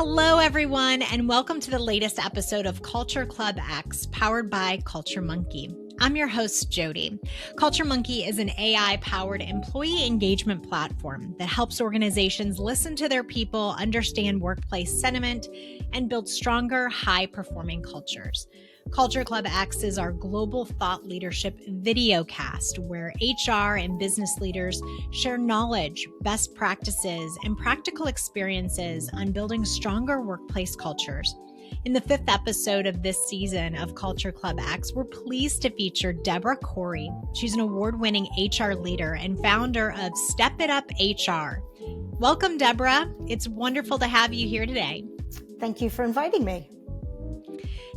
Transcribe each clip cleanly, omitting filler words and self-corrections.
Hello, everyone, and welcome to the latest episode of CultureClub X, powered by CultureMonkey. I'm your host, Jodie. CultureMonkey is an AI-powered employee engagement platform that helps organizations listen to their people, understand workplace sentiment, and build stronger, high-performing cultures. CultureClub X is our global thought leadership video cast where HR and business leaders share knowledge, best practices, and practical experiences on building stronger workplace cultures. In the 5th episode of this season of CultureClub X, we're pleased to feature Debra Corey. She's an award-winning HR leader and founder of Step It Up HR. Welcome, Debra. It's wonderful to have you here today. Thank you for inviting me.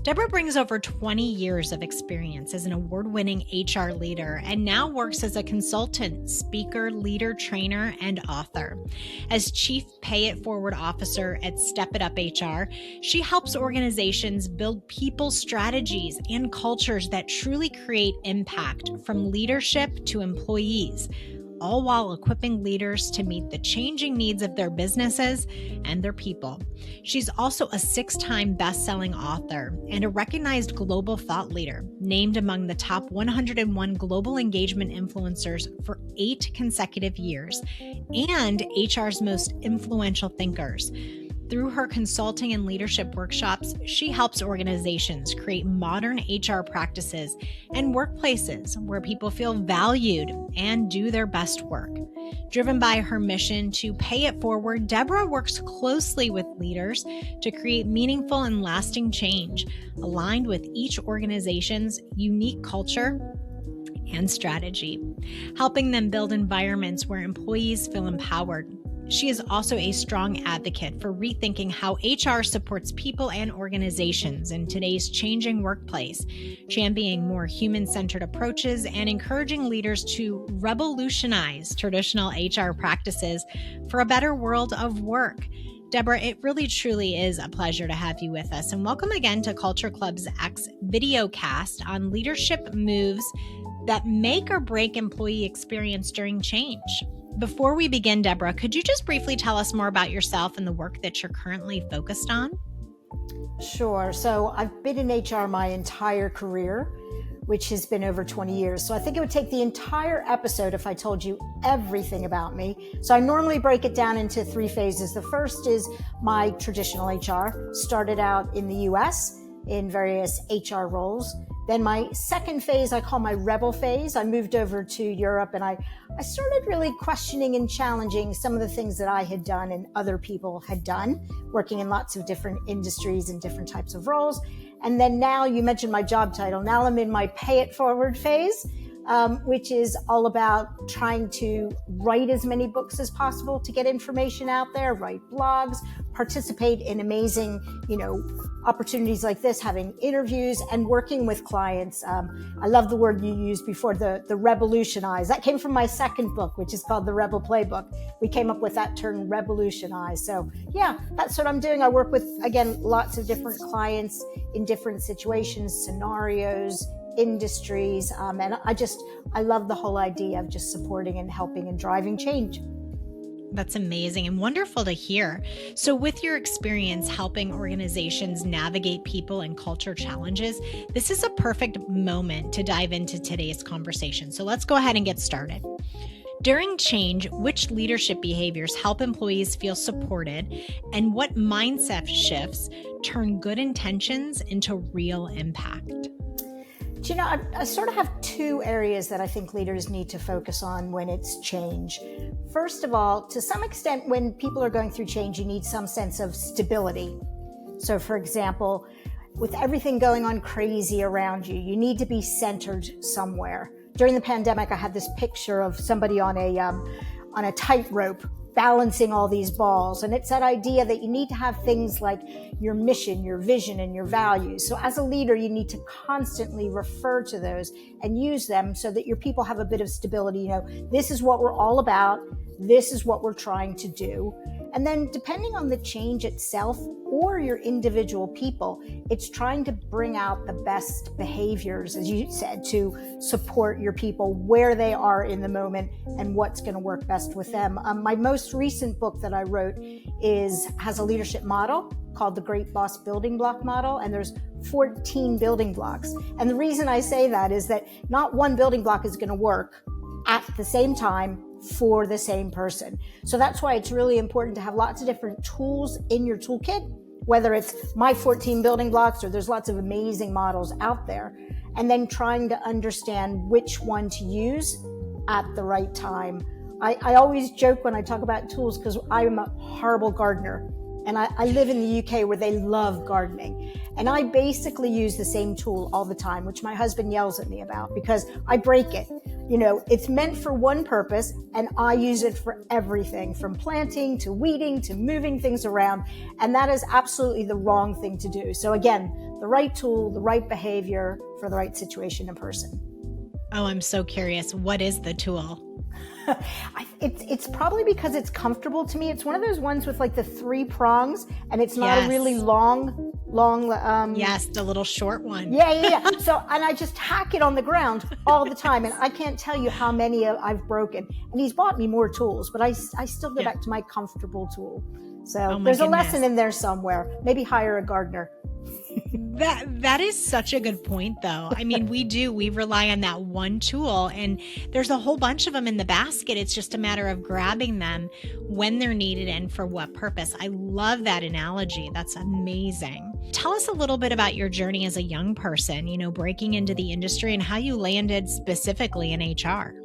Debra brings over 20 years of experience as an award-winning HR leader and now works as a consultant, speaker, leader, trainer, and author. As Chief Pay It Forward Officer at Step It Up HR, she helps organizations build people strategies and cultures that truly create impact from leadership to employees, all while equipping leaders to meet the changing needs of their businesses and their people. She's also a 6-time best-selling author and a recognized global thought leader, named among the top 101 global engagement influencers for 8 consecutive years, and HR's most influential thinkers. Through her consulting and leadership workshops, she helps organizations create modern HR practices and workplaces where people feel valued and do their best work. Driven by her mission to pay it forward, Debra works closely with leaders to create meaningful and lasting change, aligned with each organization's unique culture and strategy, helping them build environments where employees feel empowered. She is also a strong advocate for rethinking how HR supports people and organizations in today's changing workplace, championing more human-centered approaches and encouraging leaders to revolutionize traditional HR practices for a better world of work. Debra, it really truly is a pleasure to have you with us, and welcome again to CultureClub's X video cast on leadership moves that make or break employee experience during change. Before we begin, Debra, could you just briefly tell us more about yourself and the work that you're currently focused on? Sure. So I've been in HR my entire career, which has been over 20 years. So I think it would take the entire episode if I told you everything about me. So I normally break it down into 3 phases. The first is my traditional HR. Started out in the US in various HR roles. Then my second phase, I call my rebel phase. I moved over to Europe and I started really questioning and challenging some of the things that I had done and other people had done, working in lots of different industries and different types of roles. And then now, you mentioned my job title. Now I'm in my pay it forward phase, which is all about trying to write as many books as possible to get information out there, write blogs, participate in amazing, opportunities like this, having interviews and working with clients. I love the word you used before, the revolutionize. That came from my second book, which is called The Rebel Playbook. We came up with that term, revolutionize. So yeah, that's what I'm doing. I work with, again, lots of different clients in different situations, scenarios, industries. And I love the whole idea of just supporting and helping and driving change. That's amazing and wonderful to hear. So with your experience helping organizations navigate people and culture challenges, this is a perfect moment to dive into today's conversation. So let's go ahead and get started. During change, which leadership behaviors help employees feel supported, and what mindset shifts turn good intentions into real impact? I sort of have 2 areas that I think leaders need to focus on when it's change. First of all, to some extent, when people are going through change, you need some sense of stability. So for example, with everything going on crazy around you, you need to be centered somewhere. During the pandemic, I had this picture of somebody on a tightrope balancing all these balls. And it's that idea that you need to have things like your mission, your vision, and your values. So as a leader, you need to constantly refer to those and use them so that your people have a bit of stability. This is what we're all about. This is what we're trying to do. And then depending on the change itself or your individual people, it's trying to bring out the best behaviors, as you said, to support your people where they are in the moment and what's going to work best with them. My most recent book that I wrote has a leadership model called the Great Boss Building Block Model, and there's 14 building blocks. And the reason I say that is that not one building block is going to work at the same time for the same person. So that's why it's really important to have lots of different tools in your toolkit, whether it's my 14 building blocks or there's lots of amazing models out there, and then trying to understand which one to use at the right time. I always joke when I talk about tools because I'm a horrible gardener. And I live in the UK where they love gardening. And I basically use the same tool all the time, which my husband yells at me about because I break it. You know, it's meant for one purpose and I use it for everything from planting to weeding to moving things around. And that is absolutely the wrong thing to do. So again, the right tool, the right behavior for the right situation and person. Oh, I'm so curious. What is the tool? It's probably because it's comfortable to me. It's one of those ones with like the 3 prongs and it's not a really long. Yes, the little short one. Yeah. So, and I just hack it on the ground all the time. And I can't tell you how many I've broken. And he's bought me more tools, but I still go back to my comfortable tool. So there's a lesson in there somewhere. Maybe hire a gardener. That is such a good point, though. I mean, we rely on that one tool, and there's a whole bunch of them in the basket. It's just a matter of grabbing them when they're needed and for what purpose. I love that analogy. That's amazing. Tell us a little bit about your journey as a young person, breaking into the industry and how you landed specifically in HR.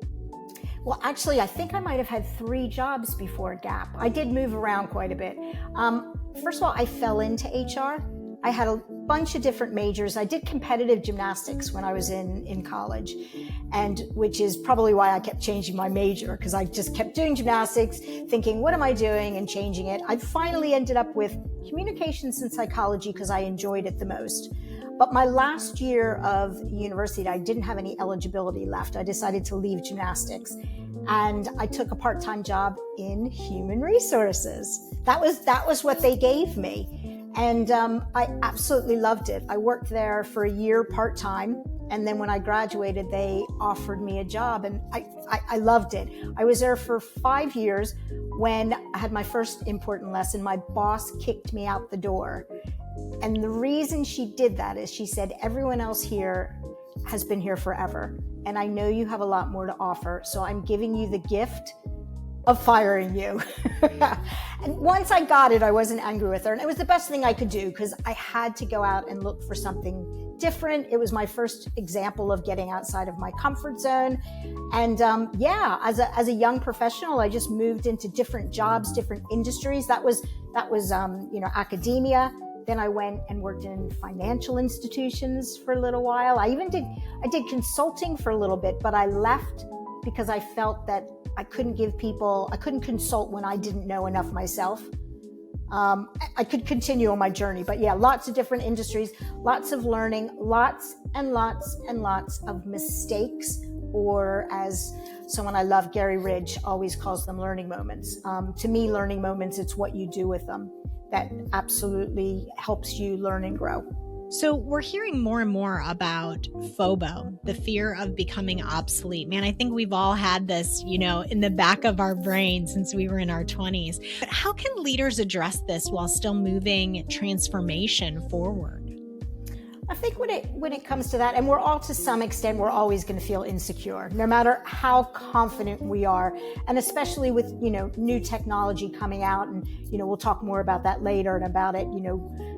Well, actually, I think I might have had 3 jobs before Gap. I did move around quite a bit. First of all, I fell into HR. I had a bunch of different majors. I did competitive gymnastics when I was in college, and which is probably why I kept changing my major, because I just kept doing gymnastics, thinking, what am I doing, and changing it. I finally ended up with communications and psychology because I enjoyed it the most. But my last year of university, I didn't have any eligibility left. I decided to leave gymnastics, and I took a part-time job in human resources. That was what they gave me. And I absolutely loved it. I worked there for a year part-time. And then when I graduated, they offered me a job and I loved it. I was there for 5 years. When I had my first important lesson, my boss kicked me out the door. And the reason she did that is she said, everyone else here has been here forever. And I know you have a lot more to offer. So I'm giving you the gift of firing you. And once I got it, I wasn't angry with her. And it was the best thing I could do because I had to go out and look for something different. It was my first example of getting outside of my comfort zone. And as a young professional, I just moved into different jobs, different industries. That was academia. Then I went and worked in financial institutions for a little while. I did consulting for a little bit, but I left because I felt that I couldn't consult when I didn't know enough myself. I could continue on my journey, but yeah, lots of different industries, lots of learning, lots and lots and lots of mistakes, or as someone I love, Gary Ridge, always calls them learning moments. To me, learning moments, it's what you do with them that absolutely helps you learn and grow. So we're hearing more and more about FOBO, the fear of becoming obsolete. Man, I think we've all had this, in the back of our brain since we were in our 20s. But how can leaders address this while still moving transformation forward? I think when it comes to that, and we're all to some extent, we're always going to feel insecure, no matter how confident we are. And especially with, new technology coming out, and, we'll talk more about that later and about it,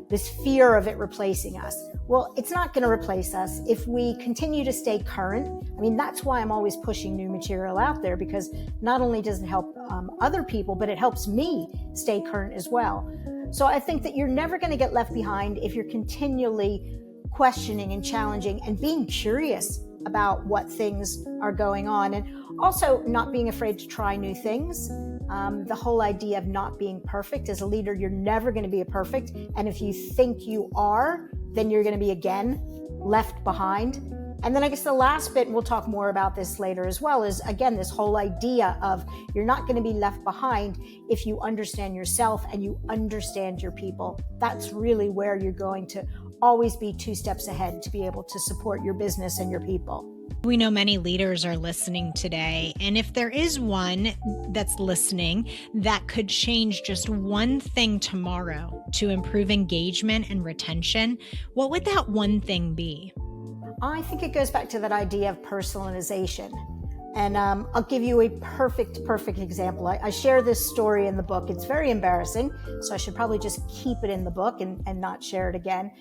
this fear of it replacing us. Well, it's not going to replace us if we continue to stay current. I mean, that's why I'm always pushing new material out there, because not only does it help other people, but it helps me stay current as well. So I think that you're never going to get left behind if you're continually questioning and challenging and being curious about what things are going on, and also not being afraid to try new things. The whole idea of not being perfect as a leader, you're never going to be a perfect. And if you think you are, then you're going to be again left behind. And then I guess the last bit, and we'll talk more about this later as well, is again, this whole idea of you're not going to be left behind if you understand yourself and you understand your people. That's really where you're going to always be 2 steps ahead to be able to support your business and your people. We know many leaders are listening today, and if there is one that's listening that could change just one thing tomorrow to improve engagement and retention, what would that one thing be? I think it goes back to that idea of personalization. And I'll give you a perfect example. I share this story in the book. It's very embarrassing, so I should probably just keep it in the book and not share it again.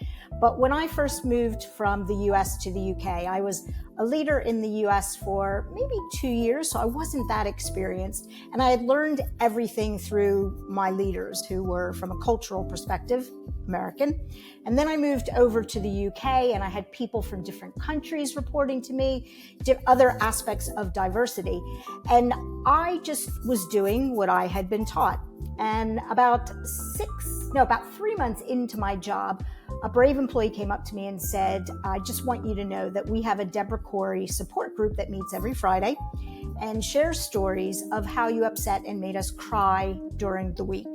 But when I first moved from the US to the UK, I was a leader in the US for maybe 2 years, so I wasn't that experienced. And I had learned everything through my leaders who were, from a cultural perspective, American. And then I moved over to the UK and I had people from different countries reporting to me, other aspects of diversity. And I just was doing what I had been taught. And about 3 months into my job, a brave employee came up to me and said, I just want you to know that we have a Debra Corey support group that meets every Friday and shares stories of how you upset and made us cry during the week.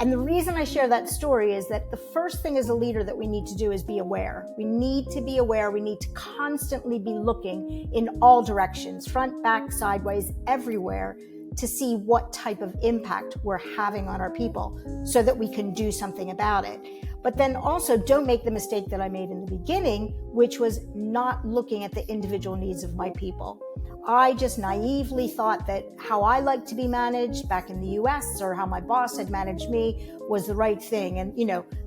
And the reason I share that story is that the first thing as a leader that we need to do is be aware. We need to be aware. We need to constantly be looking in all directions, front, back, sideways, everywhere, to see what type of impact we're having on our people so that we can do something about it. But then also don't make the mistake that I made in the beginning, which was not looking at the individual needs of my people. I just naively thought that how I like to be managed back in the US or how my boss had managed me was the right thing. And,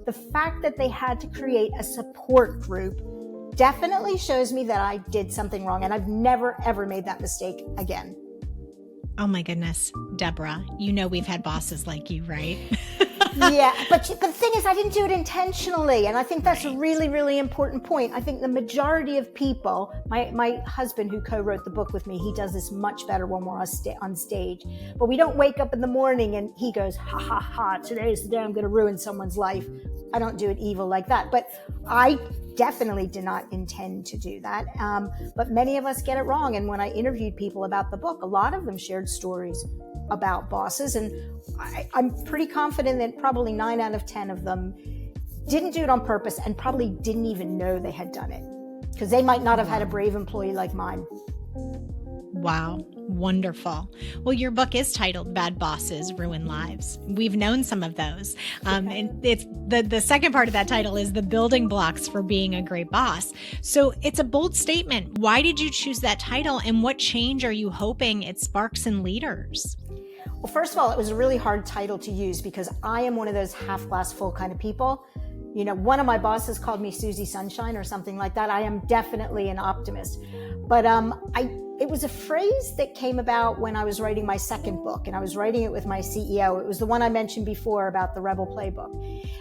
the fact that they had to create a support group definitely shows me that I did something wrong. And I've never, ever made that mistake again. Oh my goodness, Debra, we've had bosses like you, right? Yeah, but the thing is, I didn't do it intentionally. And I think that's a really, really important point. I think the majority of people, my husband who co-wrote the book with me, he does this much better when we're on stage. But we don't wake up in the morning and he goes, ha, ha, ha, today's the day I'm going to ruin someone's life. I don't do it evil like that. But I definitely did not intend to do that. But many of us get it wrong. And when I interviewed people about the book, a lot of them shared stories about bosses. And I'm pretty confident that probably 9 out of 10 of them didn't do it on purpose and probably didn't even know they had done it because they might not have had a brave employee like mine. Wow. Wonderful. Well, your book is titled Bad Bosses Ruin Lives. We've known some of those. And it's the second part of that title is the building blocks for being a great boss. So it's a bold statement. Why did you choose that title and what change are you hoping it sparks in leaders? Well, first of all, it was a really hard title to use because I am one of those half glass full kind of people. One of my bosses called me Susie Sunshine or something like that. I am definitely an optimist. But it was a phrase that came about when I was writing my second book, and I was writing it with my CEO. It was the one I mentioned before about the Rebel Playbook.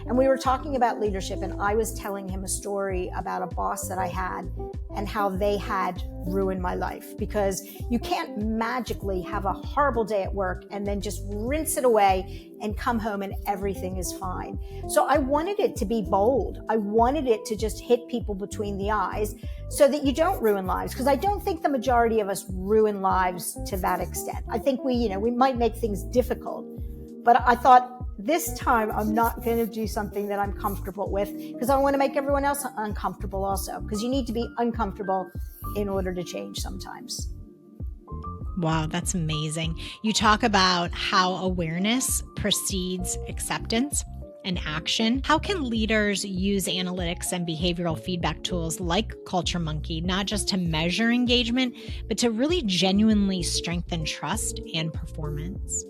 And we were talking about leadership, and I was telling him a story about a boss that I had and how they had ruined my life. Because you can't magically have a horrible day at work and then just rinse it away and come home and everything is fine. So I wanted it to be bold. I wanted it to just hit people between the eyes so that you don't ruin lives. Because I don't think the majority of us ruin lives to that extent. I think we might make things difficult. But I thought this time I'm not going to do something that I'm comfortable with because I want to make everyone else uncomfortable also. Because you need to be uncomfortable in order to change sometimes. Wow, that's amazing. You talk about how awareness precedes acceptance and action. How can leaders use analytics and behavioral feedback tools like CultureMonkey, not just to measure engagement, but to really genuinely strengthen trust and performance?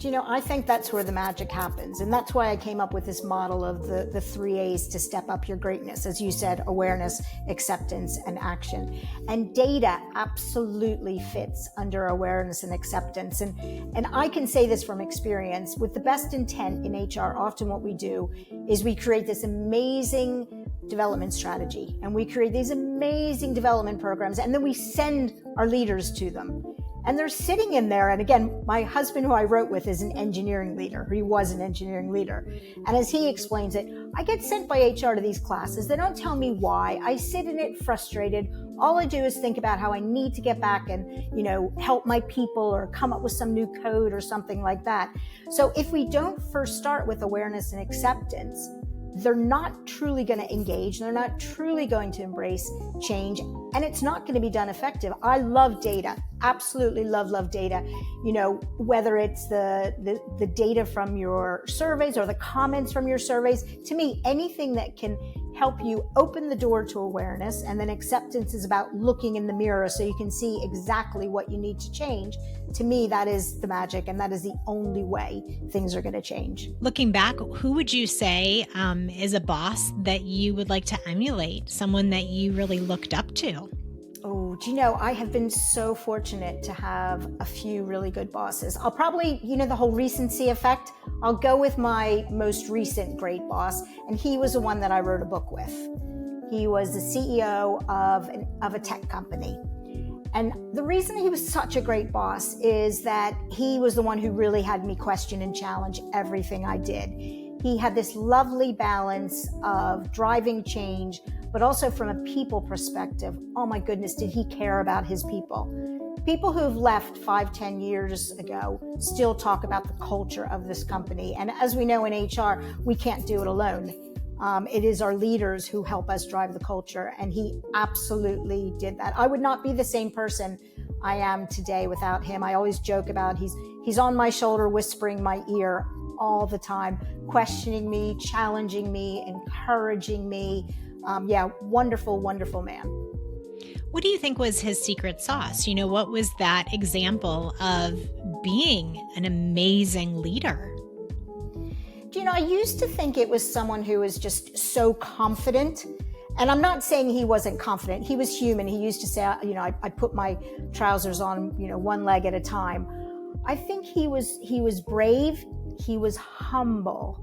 I think that's where the magic happens. And that's why I came up with this model of the 3 A's to step up your greatness. As you said, awareness, acceptance, and action. And data absolutely fits under awareness and acceptance. And I can say this from experience. With the best intent in HR, often what we do is we create this amazing development strategy. And we create these amazing development programs. And then we send our leaders to them. And they're sitting in there. And again, my husband, who I wrote with, is an engineering leader. He was an engineering leader. And as he explains it, I get sent by HR to these classes. They don't tell me why. I sit in it frustrated, All I do is think about how I need to get back and, help my people or come up with some new code or something like that. So if we don't first start with awareness and acceptance, they're not truly going to engage. They're not truly going to embrace change, and it's not going to be done effective. I love data. Absolutely love data. Whether it's the data from your surveys or the comments from your surveys, to me, anything that can help you open the door to awareness, and then acceptance is about looking in the mirror so you can see exactly what you need to change. To me, that is the magic, and that is the only way things are going to change. Looking back, who would you say is a boss that you would like to emulate, someone that you really looked up to? Oh, I have been so fortunate to have a few really good bosses. I'll probably, the whole recency effect, I'll go with my most recent great boss, and he was the one that I wrote a book with. He was the CEO of a tech company. And the reason he was such a great boss is that he was the one who really had me question and challenge everything I did. He had this lovely balance of driving change, but also from a people perspective. Oh my goodness, did he care about his people? People who've left 5-10 years ago still talk about the culture of this company. And as we know in HR, we can't do it alone. It is our leaders who help us drive the culture, and he absolutely did that. I would not be the same person I am today without him. I always joke about he's on my shoulder, whispering my ear all the time, questioning me, challenging me, encouraging me. Wonderful, wonderful man. What do you think was his secret sauce? What was that example of being an amazing leader? I used to think it was someone who was just so confident. And I'm not saying he wasn't confident. He was human. He used to say, I put my trousers on, one leg at a time. I think he was brave. He was humble.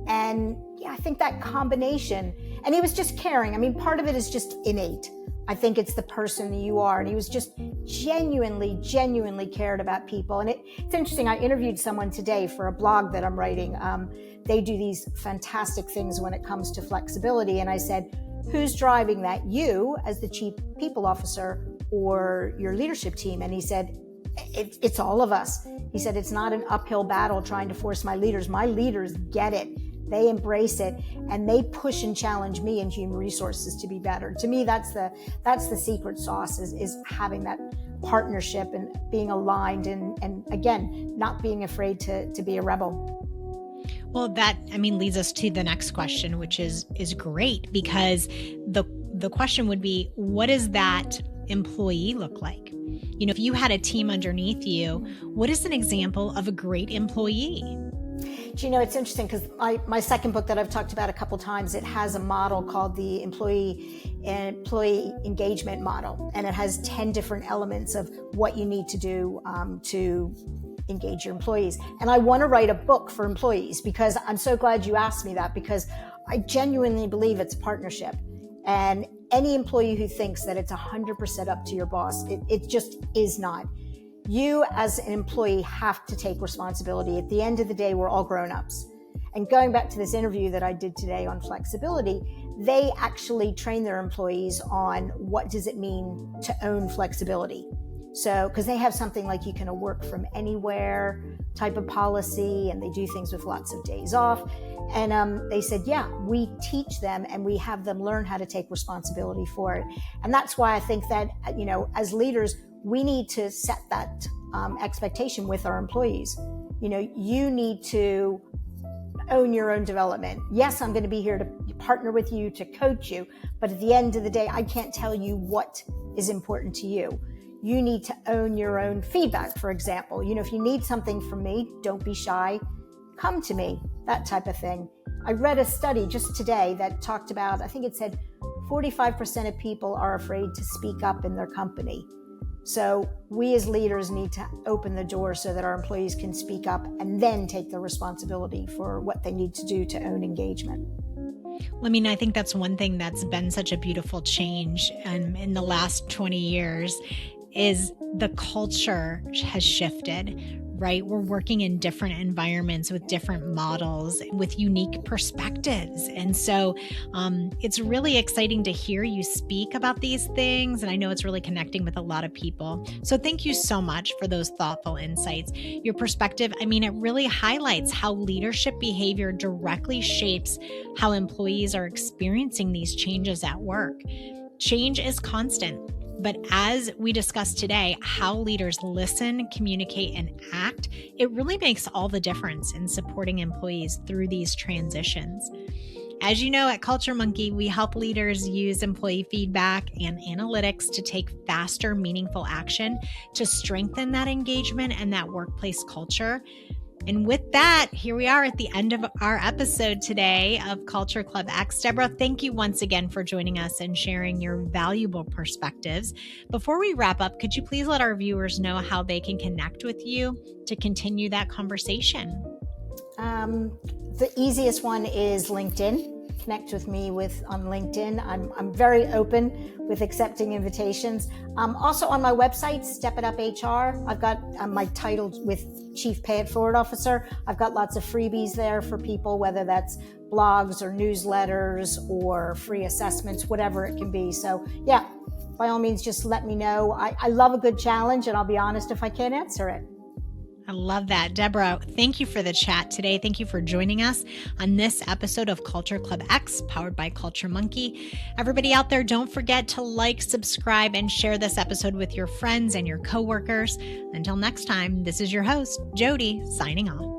And I think that combination, and he was just caring. Part of it is just innate. I think it's the person that you are. And he was just genuinely cared about people. And it's interesting. I interviewed someone today for a blog that I'm writing. They do these fantastic things when it comes to flexibility. And I said, who's driving that? You as the chief people officer or your leadership team? And he said, it's all of us. He said, it's not an uphill battle trying to force my leaders. My leaders get it. They embrace it, and they push and challenge me in human resources to be better. To me, that's the secret sauce is having that partnership and being aligned and again, not being afraid to be a rebel. Well, that, leads us to the next question, which is great, because the question would be, what does that employee look like? If you had a team underneath you, what is an example of a great employee? It's interesting because my second book that I've talked about a couple times, it has a model called the employee engagement model, and it has 10 different elements of what you need to do to engage your employees. And I want to write a book for employees, because I'm so glad you asked me that, because I genuinely believe it's a partnership. And any employee who thinks that it's 100% up to your boss, it just is not. You as an employee have to take responsibility. At the end of the day, we're all grown-ups. And going back to this interview that I did today on flexibility, they actually train their employees on what does it mean to own flexibility. So, because they have something like you can work from anywhere type of policy, and they do things with lots of days off. And they said, we teach them and we have them learn how to take responsibility for it. And that's why I think that, as leaders, we need to set that expectation with our employees. You need to own your own development. Yes, I'm going to be here to partner with you, to coach you, but at the end of the day, I can't tell you what is important to you. You need to own your own feedback, for example. If you need something from me, don't be shy, come to me, that type of thing. I read a study just today that talked about, I think it said 45% of people are afraid to speak up in their company. So we as leaders need to open the door so that our employees can speak up and then take the responsibility for what they need to do to own engagement. Well, I think that's one thing that's been such a beautiful change in the last 20 years is the culture has shifted. right? We're working in different environments with different models, with unique perspectives. And so it's really exciting to hear you speak about these things. And I know it's really connecting with a lot of people. So thank you so much for those thoughtful insights. Your perspective, I mean, it really highlights how leadership behavior directly shapes how employees are experiencing these changes at work. Change is constant. But as we discussed today, how leaders listen, communicate, and act, it really makes all the difference in supporting employees through these transitions. As you know, at CultureMonkey, we help leaders use employee feedback and analytics to take faster, meaningful action to strengthen that engagement and that workplace culture. And with that, here we are at the end of our episode today of Culture Club X. Debra, thank you once again for joining us and sharing your valuable perspectives. Before we wrap up, could you please let our viewers know how they can connect with you to continue that conversation? The easiest one is LinkedIn. Connect with me on LinkedIn. I'm very open with accepting invitations. Also on my website, Step It Up HR, I've got my title with Chief Pay It Forward Officer. I've got lots of freebies there for people, whether that's blogs or newsletters or free assessments, whatever it can be. So yeah, by all means, just let me know. I love a good challenge, and I'll be honest if I can't answer it. I love that. Debra, thank you for the chat today. Thank you for joining us on this episode of Culture Club X, powered by CultureMonkey. Everybody out there, don't forget to like, subscribe, and share this episode with your friends and your coworkers. Until next time, this is your host, Jodie, signing off.